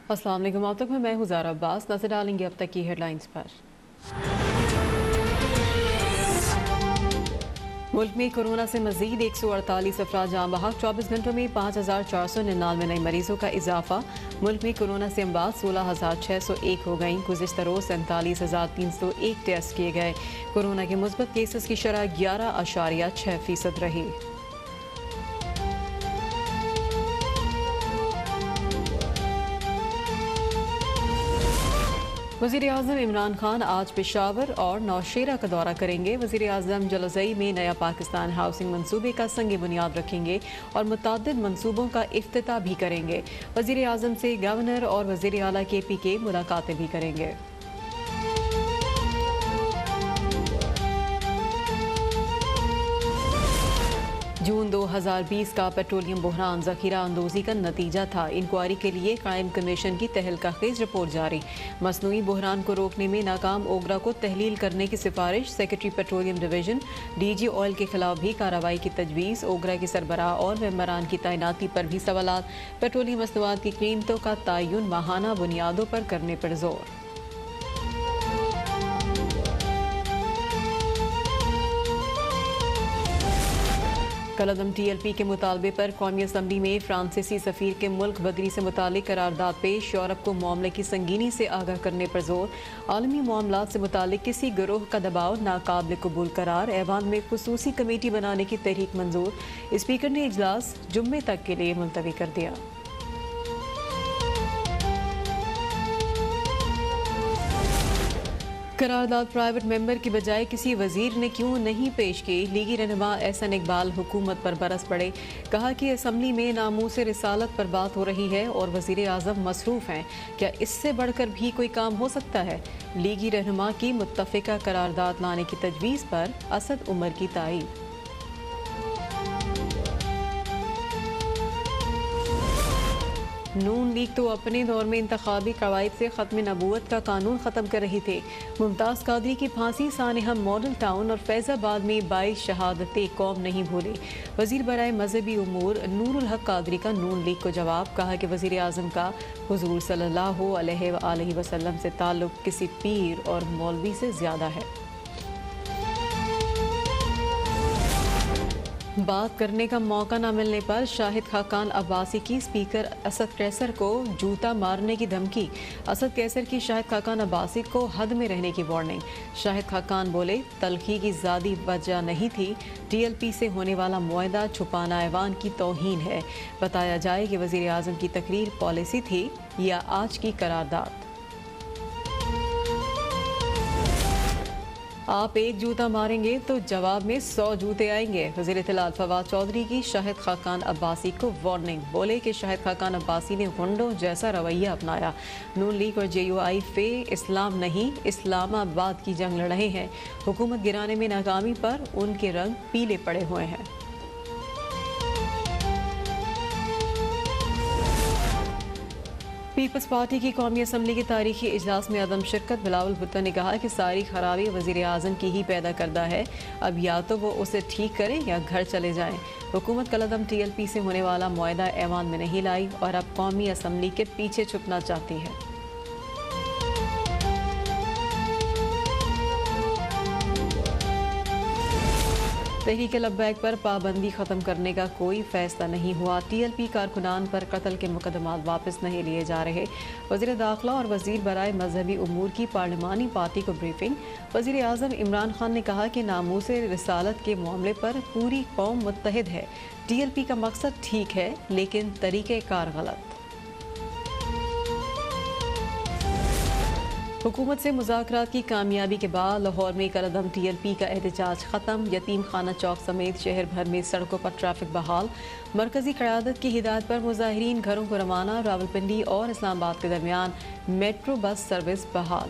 अस्सलाम वालेकुम। आप तक मैं हूँ ज़ारा अब्बास। नजर डालेंगे अब तक की हेडलाइंस पर। मुल्क में कोरोना से मजीद 148 अफराद जाँ बहक। 24 घंटों में 5499 नए मरीजों का इजाफा। मुल्क में कोरोना से अमवात 16,601 हो गई। गुज़िश्ता रोज़ 47,301 टेस्ट किए गए। कोरोना के मुस्बत केसेस की शरह 11.6% रही। वज़ीर आज़म इमरान खान आज पेशावर और नौशेरा का दौरा करेंगे। वज़ीर आज़म जलज़ई में नया पाकिस्तान हाउसिंग मंसूबे का संग बुनियाद रखेंगे और मुतअद्दिद मंसूबों का इफ्तिताह भी करेंगे। वज़ीर आज़म से गवर्नर और वज़ीर आला KPK मुलाकातें भी करेंगे। जून 2020 का पेट्रोलियम बहरान ज़ख़ीरा अंदोज़ी का नतीजा था। इंक्वायरी के लिए कायम कमीशन की तहलका खेज रिपोर्ट जारी। मसनूई बहरान को रोकने में नाकाम ओगरा को तहलील करने की सिफारिश। Secretary petroleum division DG oil के खिलाफ भी कार्रवाई की तजवीज़। ओगरा के सरबराह और मेंबरान की तैनाती पर भी सवालात। पेट्रोलियम मसनूआत की कीमतों का तयन माहाना बुनियादों पर करने पर जोर। कलअदम TLP के मुतालबे पर कौमी असम्बली में फ्रांसीसी सफ़ीर के मुल्क बदरी से मुतालिक करारदाद पेश। यूरोप को मामले की संगीनी से आगाह करने पर जोर। आलमी मामलात से मुतालिक किसी गिरोह का दबाव नाकाबिल कबूल करार। ऐवान में खुसूसी कमेटी बनाने की तहरीक मंजूर। स्पीकर ने इजलास जुम्मे तक के लिए मुलतवी कर दिया। करारदाद प्राइवेट मेंबर की बजाय किसी वजीर ने क्यों नहीं पेश की? लीगी रहनुमा एहसन इकबाल हुकूमत पर बरस पड़े। कहा कि असम्बली में नामूस रिसालत पर बात हो रही है और वजीर आज़म मसरूफ़ हैं। क्या इससे बढ़कर भी कोई काम हो सकता है? लीगी रहनुमा की मुत्तफ़िका करारदाद लाने की तजवीज़ पर असद उमर की तायीद। नून लीग तो अपने दौर में इंतखाबी कवायद से ख़त्म नबूवत का कानून ख़त्म कर रही थी। मुमताज़ कादरी की फांसी, सानेहा मॉडल टाउन और फैज़ाबाद में 22 शहादतें कौम नहीं भूली। वज़ीर बराए मजहबी उमूर नूरुल हक कादरी का नून लीग को जवाब। कहा कि वज़ीर आज़म का हुज़ूर सल्लल्लाहु अलैहि वसल्लम से ताल्लुक़ किसी पीर और मौलवी से ज़्यादा है। बात करने का मौका न मिलने पर शाहिद खाकान अब्बासी की स्पीकर असद कैसर को जूता मारने की धमकी। असद कैसर की शाहिद खाकान अब्बासी को हद में रहने की वार्निंग। शाहिद खाकान बोले, तलखी की ज़्यादा वजह नहीं थी। TLP से होने वाला मुआहदा छुपाना ऐवान की तौहीन है। बताया जाए कि वज़ीर आज़म की तकरीर पॉलिसी थी या आज की करारदाद। आप एक जूता मारेंगे तो जवाब में 100 जूते आएंगे। वज़ीर इत्तलात फवाद चौधरी की शाहिद खाकान अब्बासी को वार्निंग। बोले कि शाहिद खाकान अब्बासी ने गुंडों जैसा रवैया अपनाया। नून लीग और JUI फे इस्लाम नहीं इस्लामाबाद की जंग लड़ रहे हैं। हुकूमत गिराने में नाकामी पर उनके रंग पीले पड़े हुए हैं। पीपल्स पार्टी की कौमी असम्बली की तारीखी इजलास में अदम शिरकत। बिलावल भुट्टो ने कहा कि सारी खराबी वज़ीर आज़म की ही पैदा करदा है। अब या तो वो उसे ठीक करें या घर चले जाएं। हुकूमत कलअदम TLP से होने वाला मुआहदा ऐवान में नहीं लाई और अब कौमी असम्बली के पीछे छुपना चाहती है। तहरीक लब्बैक पर पाबंदी ख़त्म करने का कोई फैसला नहीं हुआ। TLP कारकुनान पर कत्ल के मुकदमात वापस नहीं लिए जा रहे। वज़ीर दाखिला और वज़ीर बराए मजहबी उमूर की पार्लिमानी पार्टी को ब्रीफिंग। वज़ीर आज़म इमरान खान ने कहा कि नामूस रिसालत के मामले पर पूरी कौम मुत्तहिद है। TLP का मकसद ठीक है लेकिन तरीक़ेकार गलत। हुकूमत से मुज़ाकरात की कामयाबी के बाद लाहौर में कलअदम TLP का एहतजाज ख़त्म। यतीम खाना चौक समेत शहर भर में सड़कों पर ट्रैफिक बहाल। मरकज़ी क़यादत की हिदायत पर मुज़ाहिरीन घरों को रवाना। रावलपिंडी और इस्लामाबाद के दरमियान मेट्रो बस सर्विस बहाल।